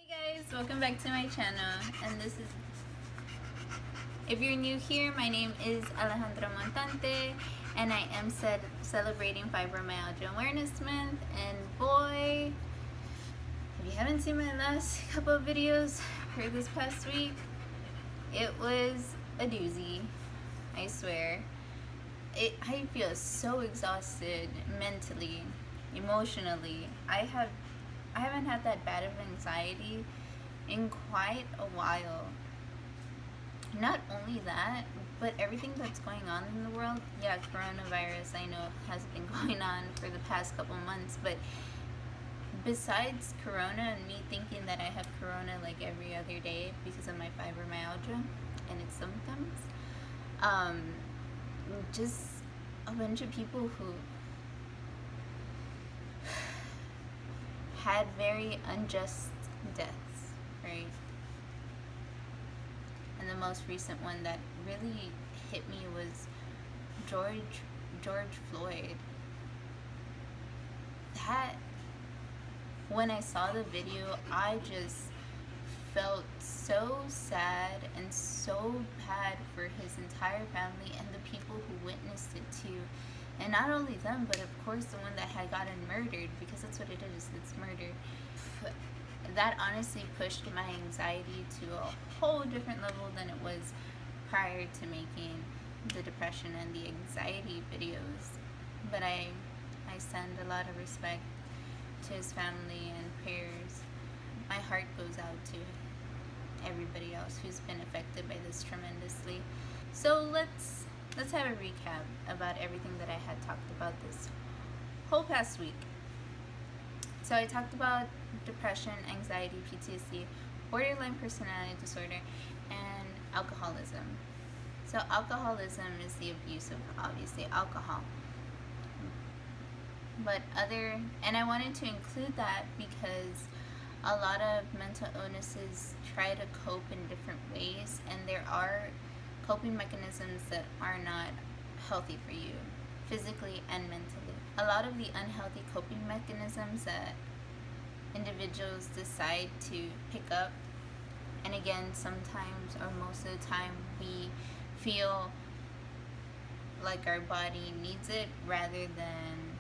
Hey guys, welcome back to my channel. And this is, if you're new here, my name is Alejandra Montante and I am celebrating Fibromyalgia Awareness Month. And boy, if you haven't seen my last couple of videos for this past week, it was a doozy, I swear. I feel so exhausted mentally, emotionally. I haven't had that bad of anxiety in quite a while. Not only that, but everything that's going on in the world. Yeah, coronavirus, I know, has been going on for the past couple months, but besides corona and me thinking that I have corona like every other day because of my fibromyalgia and its symptoms, just a bunch of people who had very unjust deaths, right? And the most recent one that really hit me was George Floyd. That, when I saw the video, I just felt so sad and so bad for his entire family and the people who witnessed it too. And not only them, but of course the one that had gotten murdered, because that's what it is, it's murder. That honestly pushed my anxiety to a whole different level than it was prior to making the depression and the anxiety videos. But I send a lot of respect to his family and prayers. My heart goes out to everybody else who's been affected by this tremendously. So let's have a recap about everything that I had talked about this whole past week. So I talked about depression, anxiety, PTSD, borderline personality disorder, and alcoholism. So alcoholism is the abuse of, obviously, alcohol. But and I wanted to include that because a lot of mental illnesses try to cope in different ways, and there are coping mechanisms that are not healthy for you, physically and mentally. A lot of the unhealthy coping mechanisms that individuals decide to pick up, and again, sometimes or most of the time, we feel like our body needs it rather than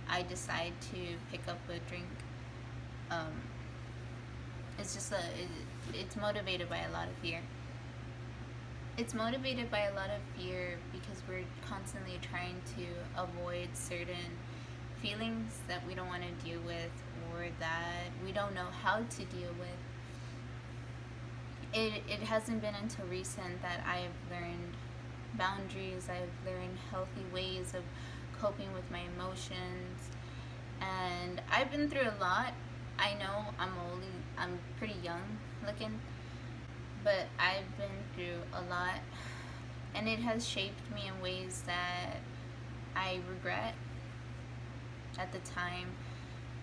I decide to pick up a drink. It's just it's motivated by a lot of fear. It's motivated by a lot of fear because we're constantly trying to avoid certain feelings that we don't want to deal with or that we don't know how to deal with. It hasn't been until recent that I've learned boundaries, I've learned healthy ways of coping with my emotions, and I've been through a lot. I know I'm pretty young looking, but I've been through a lot, and it has shaped me in ways that I regret at the time,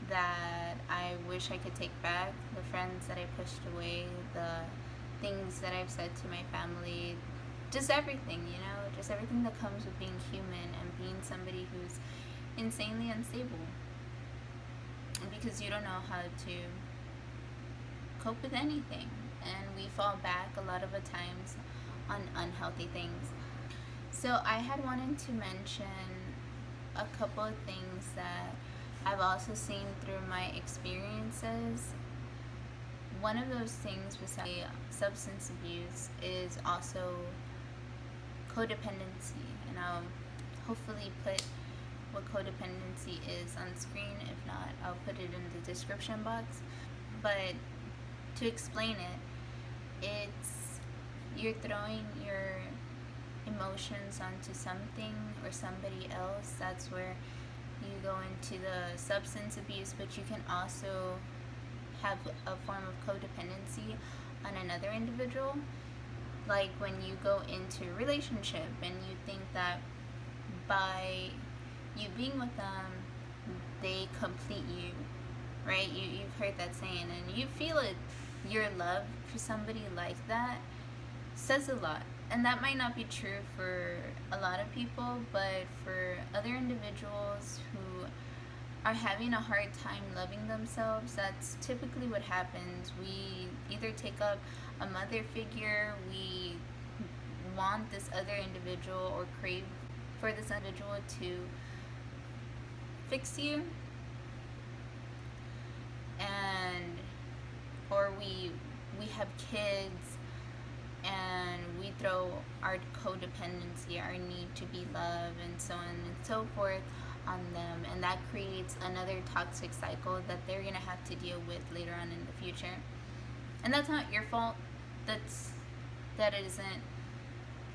that I wish I could take back. The friends that I pushed away, the things that I've said to my family, just everything, just everything that comes with being human and being somebody who's insanely unstable. Because you don't know how to cope with anything, and we fall back a lot of the times on unhealthy things. So I had wanted to mention a couple of things that I've also seen through my experiences. One of those things besides substance abuse is also codependency, and I'll hopefully put what codependency is on screen. If not, I'll put it in the description box. But to explain it, it's you're throwing your emotions onto something or somebody else. That's where you go into the substance abuse, but you can also have a form of codependency on another individual. Like when you go into a relationship and you think that by you being with them, they complete you, right? You've heard that saying, and you feel it. Your love for somebody like that says a lot, and that might not be true for a lot of people, but for other individuals who are having a hard time loving themselves, that's typically what happens. We either take up a mother figure, we want this other individual or crave for this individual to fix you, and or we have kids and we throw our codependency, our need to be loved, and so on and so forth on them, and that creates another toxic cycle that they're gonna have to deal with later on in the future. And that's not your fault. That it isn't.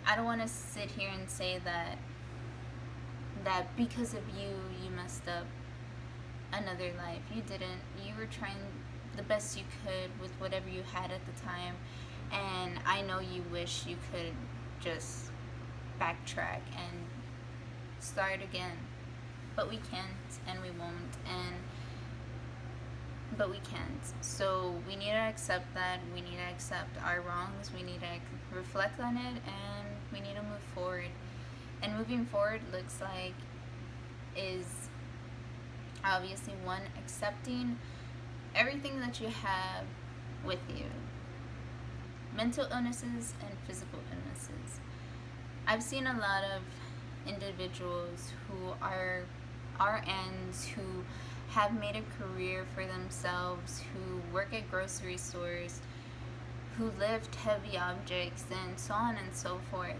I don't want to sit here and say that because of you messed up another life. You didn't. You were trying the best you could with whatever you had at the time, and I know you wish you could just backtrack and start again, but we can't, and we won't, but we can't. So we need to accept that. We need to accept our wrongs. We need to reflect on it, and we need to move forward. And moving forward looks like is obviously one, accepting everything that you have with you, mental illnesses and physical illnesses. I've seen a lot of individuals who are RNs who have made a career for themselves, who work at grocery stores, who lift heavy objects, and so on and so forth.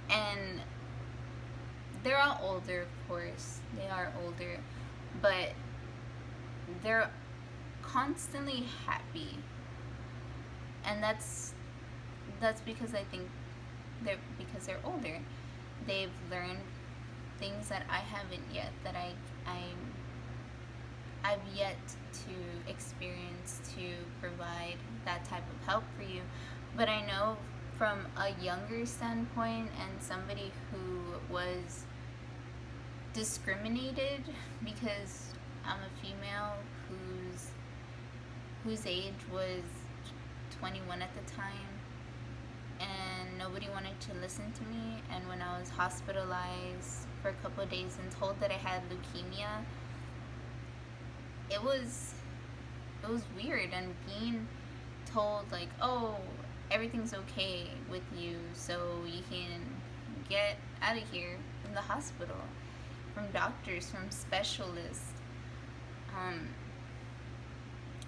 And they're all older, of course. They are older, but they're constantly happy, and that's because I think because they're older. They've learned things that I haven't yet, that I've yet to experience to provide that type of help for you. But I know from a younger standpoint, and somebody who was discriminated because I'm a female whose age was 21 at the time, and nobody wanted to listen to me. And when I was hospitalized for a couple of days and told that I had leukemia, it was weird. And being told like, oh, everything's okay with you, so you can get out of here from the hospital, from doctors, from specialists,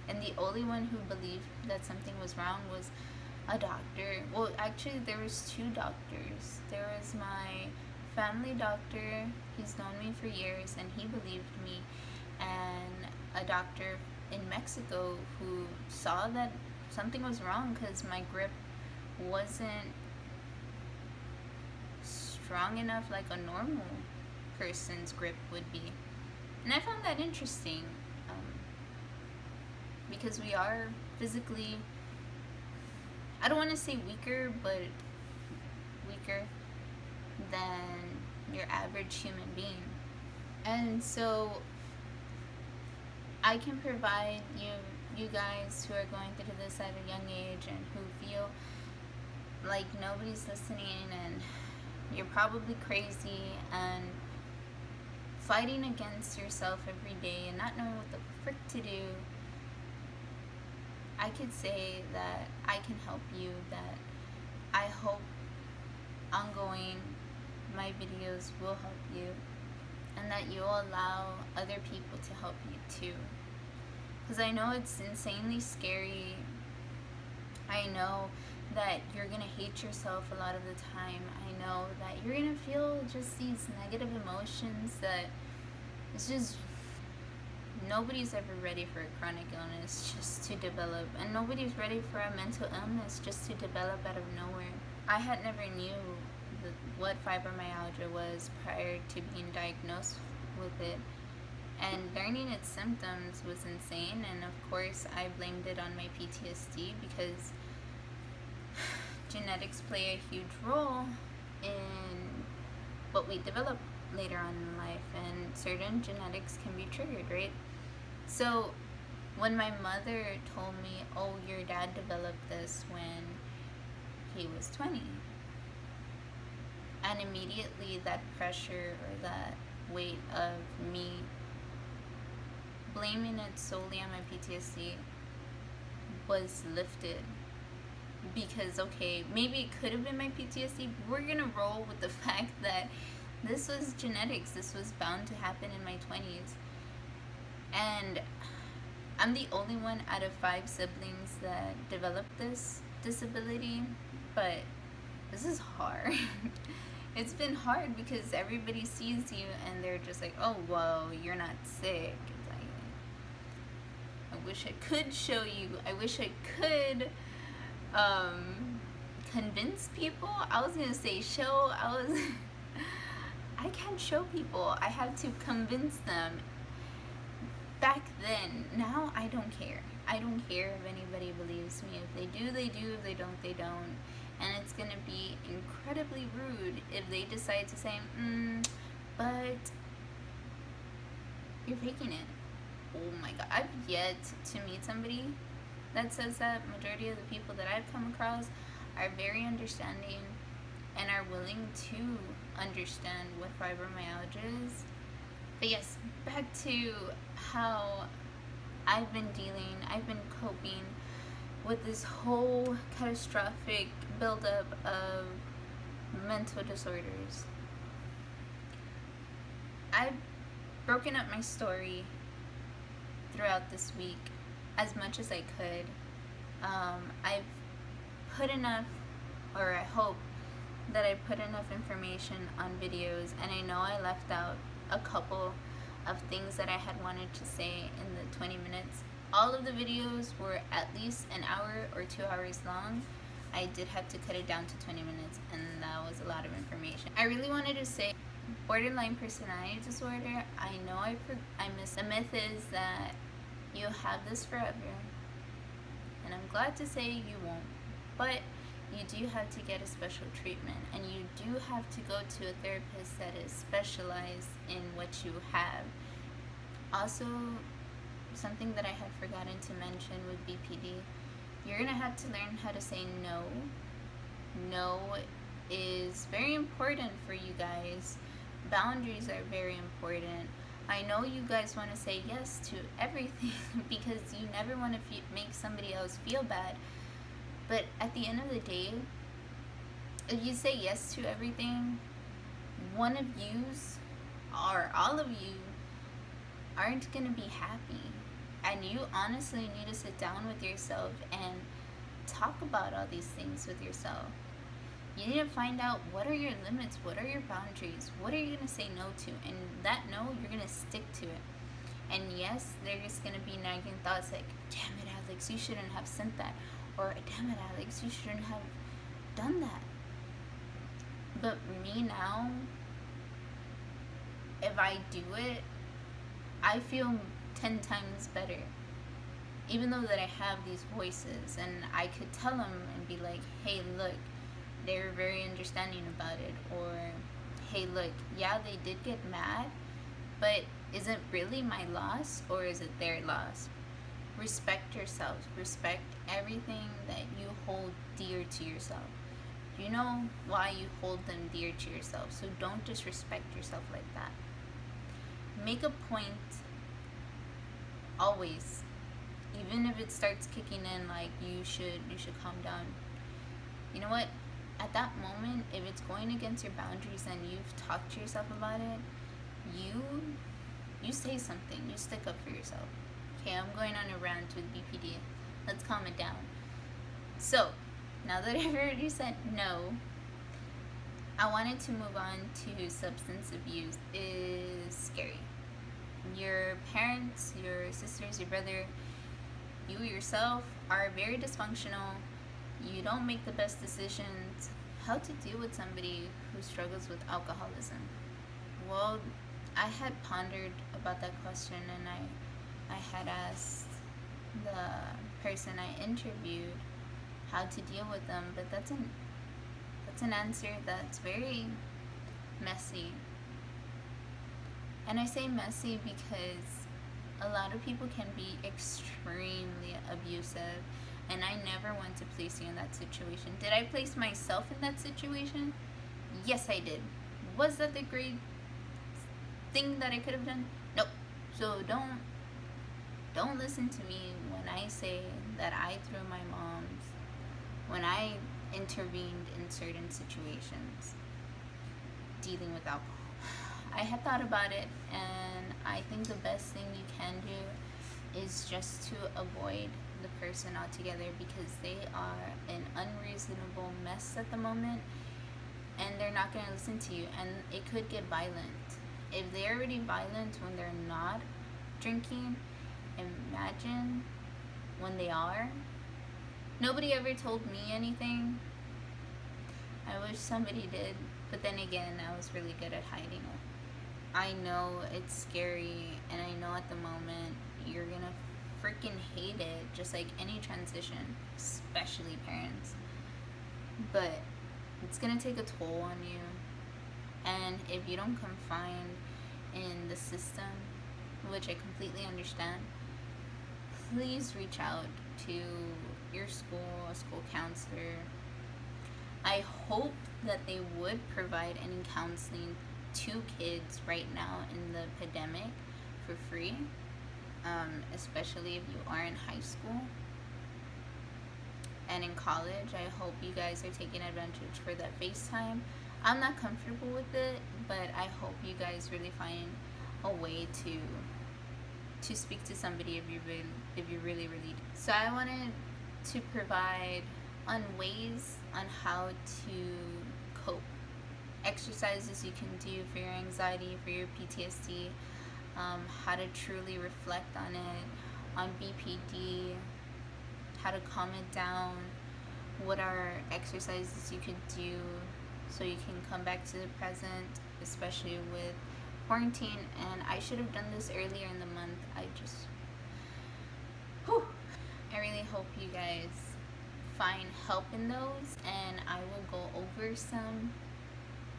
and the only one who believed that something was wrong was a doctor. Well, actually, there was two doctors. There was my family doctor. He's known me for years, and he believed me. And a doctor in Mexico who saw that something was wrong because my grip wasn't strong enough like a normal person's grip would be. And I found that interesting, because we are physically, I don't want to say weaker, but weaker than your average human being. And so I can provide you guys who are going through this at a young age and who feel like nobody's listening and you're probably crazy and fighting against yourself every day and not knowing what the frick to do. I could say that I can help you, that I hope ongoing my videos will help you, and that you'll allow other people to help you too. Because I know it's insanely scary. I know that you're going to hate yourself a lot of the time. I know that you're going to feel just these negative emotions that it's just, nobody's ever ready for a chronic illness just to develop, and nobody's ready for a mental illness just to develop out of nowhere. I had never knew what fibromyalgia was prior to being diagnosed with it, and learning its symptoms was insane. And of course I blamed it on my PTSD because genetics play a huge role in what we develop later on in life, and certain genetics can be triggered, right? So when my mother told me, oh, your dad developed this when he was 20, and immediately that pressure or weight of me blaming it solely on my PTSD was lifted. Because, okay, maybe it could have been my PTSD, but we're gonna roll with the fact that this was genetics. This was bound to happen in my 20s. And I'm the only one out of 5 siblings that developed this disability, but this is hard. It's been hard because everybody sees you and they're just like, oh, well, you're not sick. It's like, I wish I could show you. I wish I could convince people. I was gonna say show. I can't show people. I have to convince them. Back then, now I don't care. I don't care if anybody believes me. If they do, they do. If they don't, they don't. And it's gonna be incredibly rude if they decide to say, but you're faking it. Oh my God, I've yet to meet somebody that says that. Majority of the people that I've come across are very understanding and are willing to understand what fibromyalgia is. But yes, back to how I've been coping with this whole catastrophic buildup of mental disorders. I've broken up my story throughout this week as much as I could. I've put enough, or I hope that I put enough information on videos, and I know I left out a couple of things that I had wanted to say in the 20 minutes. All of the videos were at least an hour or 2 hours long. I did have to cut it down to 20 minutes, and that was a lot of information. I really wanted to say borderline personality disorder. I know I missed. The myth is that you have this forever, and I'm glad to say you won't, but you do have to get a special treatment, and you do have to go to a therapist that is specialized in what you have. Also, something that I had forgotten to mention with BPD, you're gonna have to learn how to say no. No is very important for you guys. Boundaries are very important. I know you guys want to say yes to everything because you never want to make somebody else feel bad. But at the end of the day, if you say yes to everything, one of yous or all of you aren't going to be happy. And you honestly need to sit down with yourself and talk about all these things with yourself. You need to find out, what are your limits, what are your boundaries, what are you going to say no to, and that no, you're going to stick to it. And yes, there's going to be nagging thoughts like, damn it, Alex, you shouldn't have sent that, or damn it, Alex, you shouldn't have done that. But me now, if I do it, I feel 10 times better. Even though that I have these voices, and I could tell them and be like, hey, look, they were very understanding about it, or hey, look, yeah, they did get mad, but is it really my loss or is it their loss? Respect yourself. Respect everything that you hold dear to yourself. You know why you hold them dear to yourself, so don't disrespect yourself like that. Make a point always, even if it starts kicking in like you should calm down. You know what? At that moment, if it's going against your boundaries and you've talked to yourself about it, you say something. You stick up for yourself. Okay, I'm going on a rant with BPD. Let's calm it down. So, now that I've already said no, I wanted to move on to substance abuse. Is scary. Your parents, your sisters, your brother, you yourself are very dysfunctional. You don't make the best decisions. How to deal with somebody who struggles with alcoholism? Well, I had pondered about that question, and I had asked the person I interviewed how to deal with them, but that's an answer that's very messy. And I say messy because a lot of people can be extremely abusive, and I never want to place you in that situation. Did I place myself in that situation? Yes, I did. Was that the great thing that I could have done? Nope. So don't listen to me when I say that I threw my mom's, when I intervened in certain situations dealing with alcohol. I had thought about it, and I think the best thing you can do is just to avoid the person altogether, because they are an unreasonable mess at the moment, and they're not going to listen to you, and it could get violent. If they're already violent when they're not drinking, imagine when they are. Nobody ever told me anything. I wish somebody did, but then again, I was really good at hiding it. I know it's scary, and I know at the moment you're gonna freaking hate it, just like any transition, especially parents. But it's gonna take a toll on you, and if you don't confine in the system, which I completely understand, please reach out to your school, a school counselor. I hope that they would provide any counseling to kids right now in the pandemic for free, especially if you are in high school and in college. I hope you guys are taking advantage for that FaceTime. I'm not comfortable with it, but I hope you guys really find a way to speak to somebody if you really do. So I wanted to provide on ways on how to cope. Exercises you can do for your anxiety, for your PTSD, how to truly reflect on it, on BPD, how to calm it down, what are exercises you could do so you can come back to the present, especially with quarantine. And I should have done this earlier in the month. I really hope you guys find help in those, and I will go over some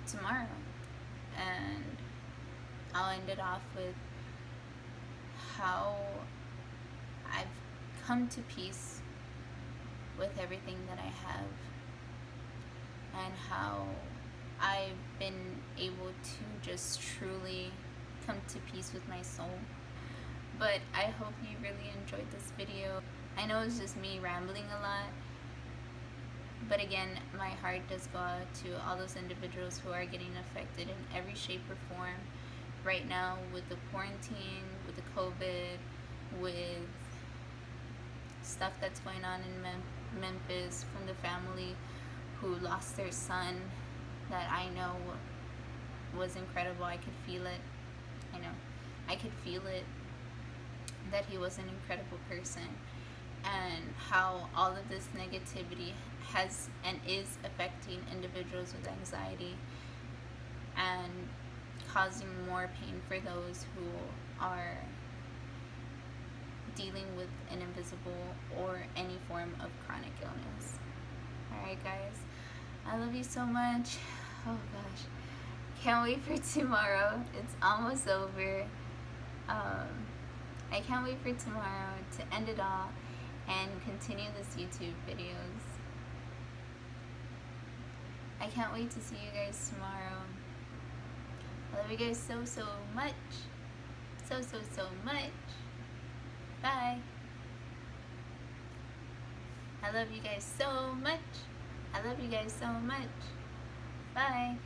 tomorrow, and I'll end it off with how I've come to peace with everything that I have, and how I've been able to just truly come to peace with my soul. But I hope you really enjoyed this video. I know it's just me rambling a lot, but again, my heart does go out to all those individuals who are getting affected in every shape or form right now, with the quarantine, with the COVID, with stuff that's going on in Memphis, from the family who lost their son that I know was incredible. I could feel it. I could feel it, that he was an incredible person, and how all of this negativity has and is affecting individuals with anxiety and causing more pain for those who are dealing with an invisible or any form of chronic illness. Alright guys, I love you so much. Oh gosh, can't wait for tomorrow. It's almost over. I can't wait for tomorrow to end it all and continue this YouTube videos. I can't wait to see you guys tomorrow. I love you guys so much. So much. Bye. I love you guys so much. I love you guys so much. Bye.